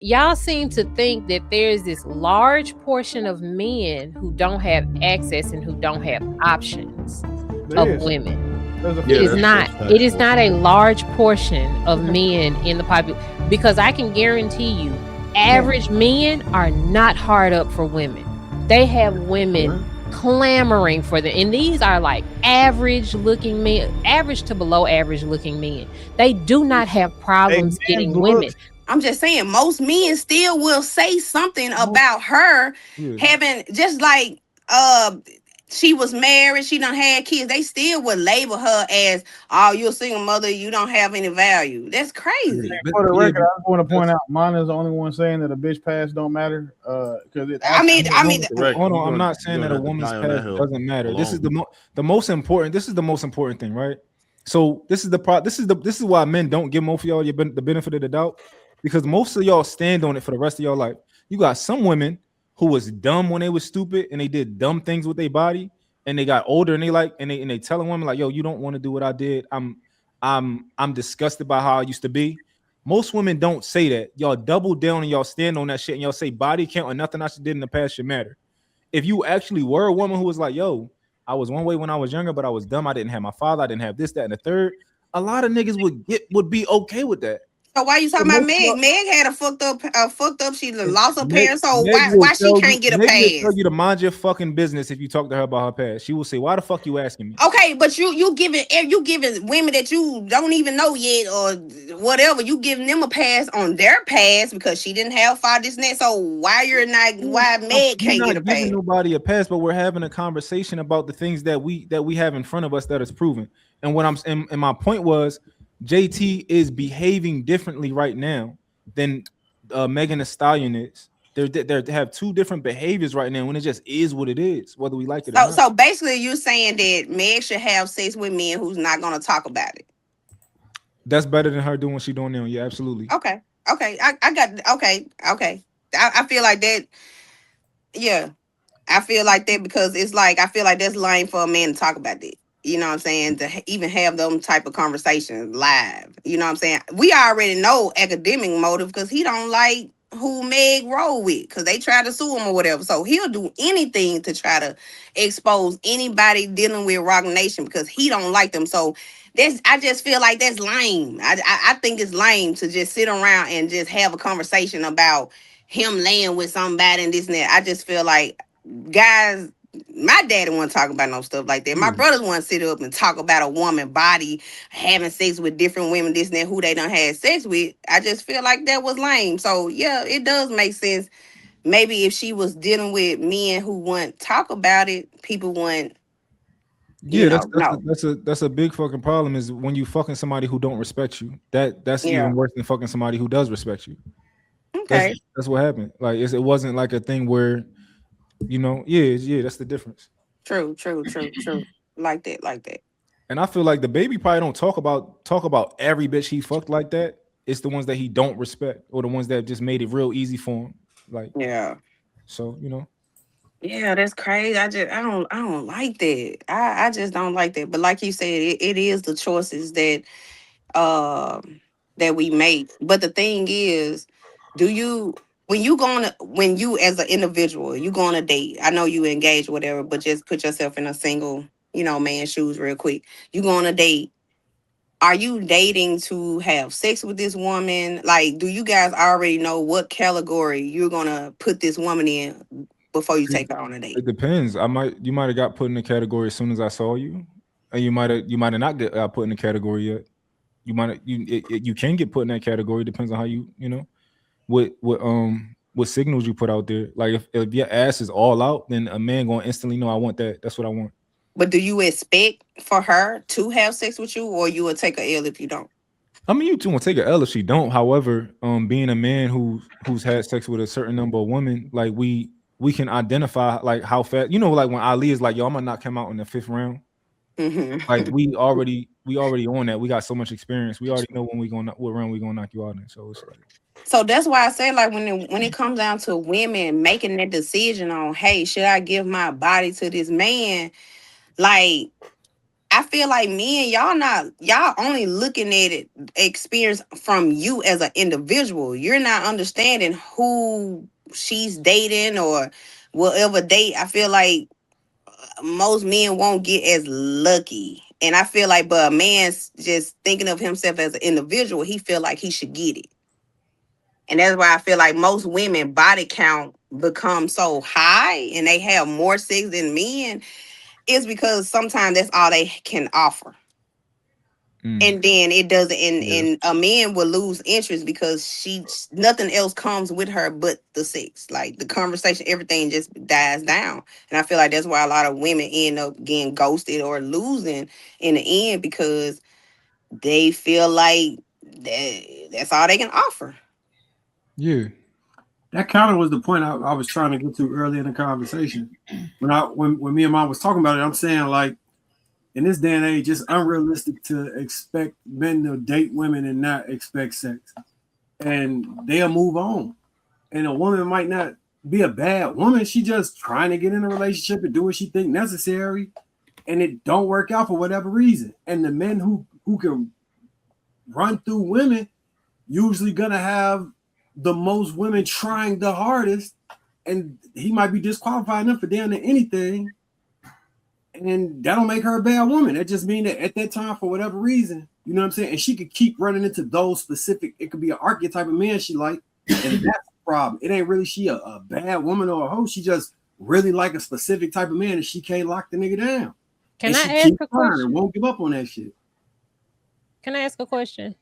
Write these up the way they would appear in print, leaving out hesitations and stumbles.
y'all seem to think that there's this large portion of men who don't have access and who don't have options There of is. women. There's a It Yeah, few. is not. that's It is factual. not a large portion of men in the population, because I can guarantee you, Yeah. average men are not hard up for women. They have women What? clamoring for them, and these are like average looking men, average to below average looking men. They do not have A problems man's getting women. looks. I'm just saying, most men still will say something Most, about her Yeah. having, just like uh she was married, she done had kids. They still would label her as, oh, you're a single mother, you don't have any value. That's Yeah, crazy. for the yeah, record, I just want to point that's out, mine is the only one saying that a bitch past don't matter. Because it I actually mean, is I a mean, woman. correct. Hold on, I'm You're not saying gonna that a have to woman's die on that past hill doesn't matter. This is alone. the most important. This is the most important thing, right? So this is why men don't give most of y'all the benefit of the doubt, because most of y'all stand on it for the rest of your life. You got some women who was dumb when they was stupid and they did dumb things with their body, and they got older and they telling women like, yo, you don't want to do what I did. I'm disgusted by how I used to be. Most women don't say that. Y'all double down and y'all stand on that shit and y'all say body count or nothing I did in the past should matter. If you actually were a woman who was like, yo, I was one way when I was younger, but I was dumb. I didn't have my father. I didn't have this, that, and the third. A lot of niggas would be okay with that. so why you But talking about most of Meg? y'all, Meg had a fucked up. She lost her parents. So Meg will why she tell you, can't get a Meg will tell pass? you to mind your fucking business if you talk to her about her past. She will say, why the fuck you asking me? Okay, but you giving women that you don't even know yet or whatever, you giving them a pass on their past because she didn't have father this and that. So why Meg We're can't get a not giving pass? nobody a pass, but we're having a conversation about the things that we have in front of us that is proven. And what and my point was, JT is behaving differently right now than Megan Thee Stallion is. They have two different behaviors right now, and it just is what it is, whether we like it or not. So basically you saying that Meg should have sex with men who's not gonna talk about it. That's better than her doing what she doing now. Yeah, absolutely. Okay. Okay. I got okay. Okay. I feel like that, yeah. I feel like that because it's like I feel like that's lame for a man to talk about that. You know what I'm saying? To even have them type of conversations live. You know what I'm saying? We already know academic motive because he don't like who Meg roll with because they try to sue him or whatever. So he'll do anything to try to expose anybody dealing with Rock Nation because he don't like them. So that's I just feel like that's lame. I think it's lame to just sit around and just have a conversation about him laying with somebody and this and that. I just feel like guys, my daddy want to talk about no stuff like that. My Yeah. brothers want to sit up and talk about a woman body having sex with different women, this and that, who they done had sex with. I just feel like that was lame. So yeah, it does make sense. Maybe if she was dealing with men who wouldn't talk about it, people wouldn't, Yeah, no. that's a big fucking problem is when you fucking somebody who don't respect you. That's Yeah. even worse than fucking somebody who does respect you. That's Okay. that's what happened. Like it wasn't like a thing where yeah, that's the difference. True, true, true, true. Like that, like that. And I feel like the baby probably don't talk about every bitch he fucked like that. It's the ones that he don't respect or the ones that just made it real easy for him. Like Yeah. so. Yeah, that's crazy. I don't like that. I just don't like that. But like you said, it is the choices um that we make. But the thing is, do you when you as an individual, you go on a date. I know you engage whatever, but just put yourself in a single, man's shoes real quick. You go on a date. Are you dating to have sex with this woman? Like, do you guys already know what category you're gonna put this woman in before you It, take her on a date? it depends. You might have got put in the category as soon as I saw you, and you might have not got put in the category yet. You might you can get put in that category. Depends on how what signals you put out there. Like if your ass is all out, then a man gonna instantly know I want that. That's what I want. But do you expect for her to have sex with you, or you will take a L if you don't? I mean, you two will take a L if she don't. However, being a man who's had sex with a certain number of women, like we can identify like how fast. Like when Ali is like, "Yo, I'm gonna knock him out in the fifth round." Like Hmm. we already on that. We got so much experience. We already know what round we gonna knock you out in. So it's like, So that's why I say, like, when it comes down to women making that decision on, hey, should I give my body to this man? Like, I feel like men, y'all only looking at it experience from you as an individual. You're not understanding who she's dating or whatever date. I feel like most men won't get as lucky. And I feel like, but a man's just thinking of himself as an individual, he feel like he should get it. And that's why I feel like most women body count become so high and they have more sex than men is because sometimes that's all they can offer. And then it doesn't, and a man will lose interest because nothing else comes with her but the sex. Like the conversation, everything just dies down. And I feel like that's why a lot of women end up getting ghosted or losing in the end because they feel like that's all they can offer. Yeah. That kind of was the point I was trying to get to earlier in the conversation. When me and Mom was talking about it, I'm saying like in this day and age, it's unrealistic to expect men to date women and not expect sex. And they'll move on. And a woman might not be a bad woman. She just trying to get in a relationship and do what she think necessary. And it don't work out for whatever reason. And the men who can run through women usually gonna have the most women trying the hardest. And he might be disqualifying them for damn near anything. And that'll make her a bad woman. That just means that at that time, for whatever reason, you know what I'm saying? And she could keep running into those specific, it could be an archetype of man she like. And that's the problem. It ain't really she a bad woman or a hoe. She just really like a specific type of man and she can't lock the nigga down. Can and I ask a question? And won't give up on that shit. Can I ask a question?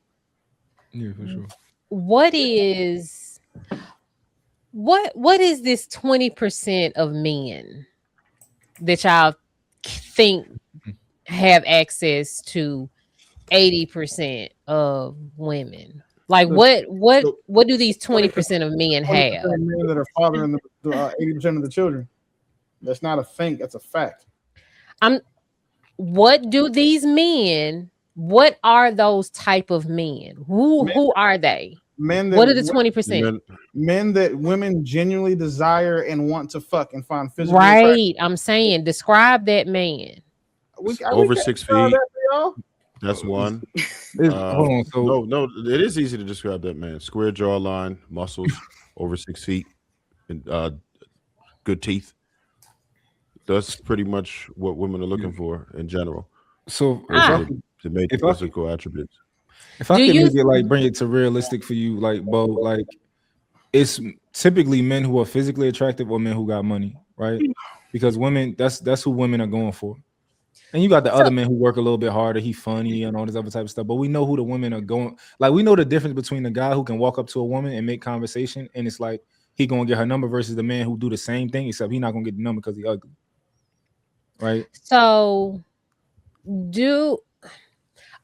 Yeah, for sure. What is this 20% of men that y'all think have access to 80% of women? Like what do these 20% of men have? Men that are fathering the 80% of the children. That's not a think, that's a fact. What do these men? What are those type of men? Who are they? Men. What are the 20%? Men that women genuinely desire and want to fuck and find physical. Right. I'm saying, describe that man. Over 6 feet. That's one. Hold on. So no, it is easy to describe that man. Square jawline, muscles, over 6 feet, and good teeth. That's pretty much what women are looking for in general. So to make physical attributes. If I could maybe like bring it to realistic for you, like Bo, like it's typically men who are physically attractive or men who got money, right? Because women, that's who women are going for. And you got the other men who work a little bit harder. He funny and all this other type of stuff. But we know who the women are going. Like we know the difference between the guy who can walk up to a woman and make conversation, and it's like he gonna get her number versus the man who do the same thing, except he not gonna get the number because he ugly. Right. So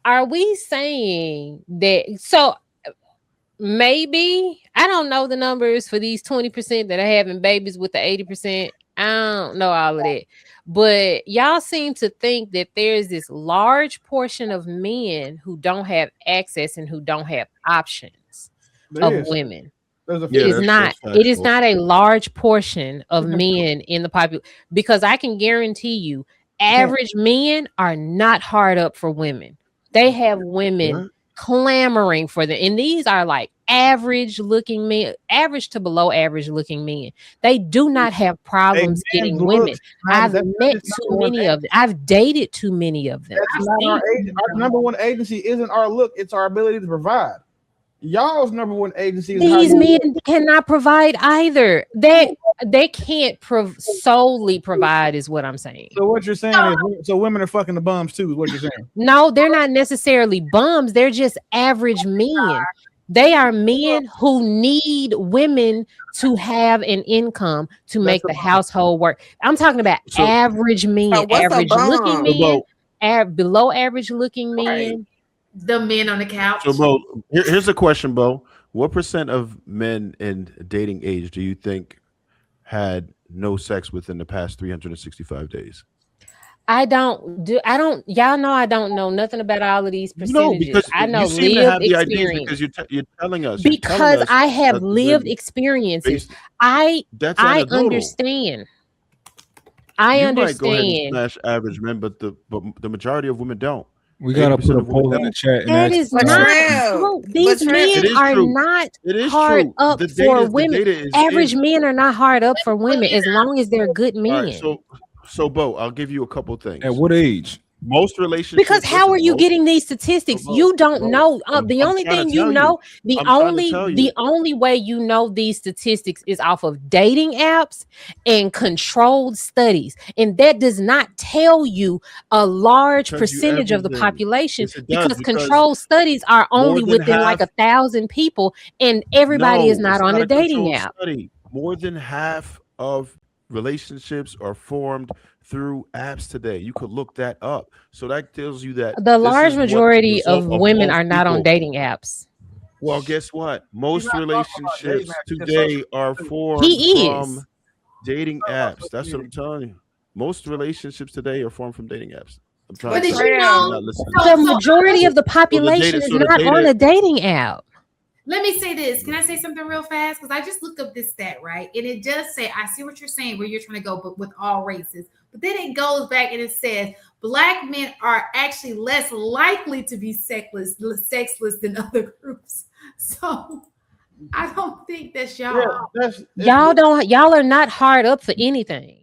are we saying that? So maybe I don't know the numbers for these 20% that are having babies with the 80%. I don't know all of that. But y'all seem to think that there's this large portion of men who don't have access and who don't have options of women. It is not a large portion of men in the population, because I can guarantee you average men are not hard up for women. They have women clamoring for them. And these are like average looking men, average to below average looking men. They do not have problems getting women. I've met too many of them. I've dated too many of them. Our number one agency isn't our look, it's our ability to provide. Y'all's number one agency is these men cannot provide either. They can't solely provide is what I'm saying. So what you're saying is so women are fucking the bums too is what you're saying. No, they're not necessarily bums. They're just average men. They are men who need women to have an income to make the household work. I'm talking about average men, average looking men, below average looking men. The men on the couch. So, Bo, here's a question, Bo. What percent of men in dating age do you think had no sex within the past 365 days? Y'all know I don't know nothing about all of these percentages. Because I know lived experience. Because you're telling us. Because I have lived experiences. I understand. I You might go ahead and understand. smash average men, but the majority of women don't. We gotta 80% put a of women poll in the don't. chat and That ask. is But not Trail, true. but These Trail, men It is are true. not It is hard true. up The for data, the women. data Average men are not hard up for women as long as they're good all right. men. So Bo, I'll give you a couple At things. what age? Most Because relationships. how are Listen, you most. getting these So statistics? Bo, You don't Bo, know. I'm The only trying to thing you tell you. know, I'm trying to tell you. the only way you know these statistics is off of dating apps and controlled studies. And that does not tell you a large Because you percentage of the everything. population Yes, it does. because Because controlled studies are more only than within like half. 1,000 people, and everybody is No, not it's on not a a dating controlled app. study. More than half of relationships are formed through apps today. You could look that up. So that tells you that The this large is what the majority of result of women most are not on people. dating apps. Well, guess what? He's Most not talking about dating relationships apps. He just social today are media. formed He from is. dating Talking about apps. social That's what media. I'm telling you. Most relationships today are formed from dating apps. I'm trying But to did tell you you. Trail. You're know? not listening. The So majority of the So the population data. is So the not on data. a dating app. let me say this. Can I say something real fast? Because I just looked up this stat, right? And it does say, I see what you're saying, where you're trying to go, but with all races. But then it goes back and it says Black men are actually less likely to be sexless than other groups. So I don't think that's Yeah, y'all. that's it's Y'all are not hard up for anything.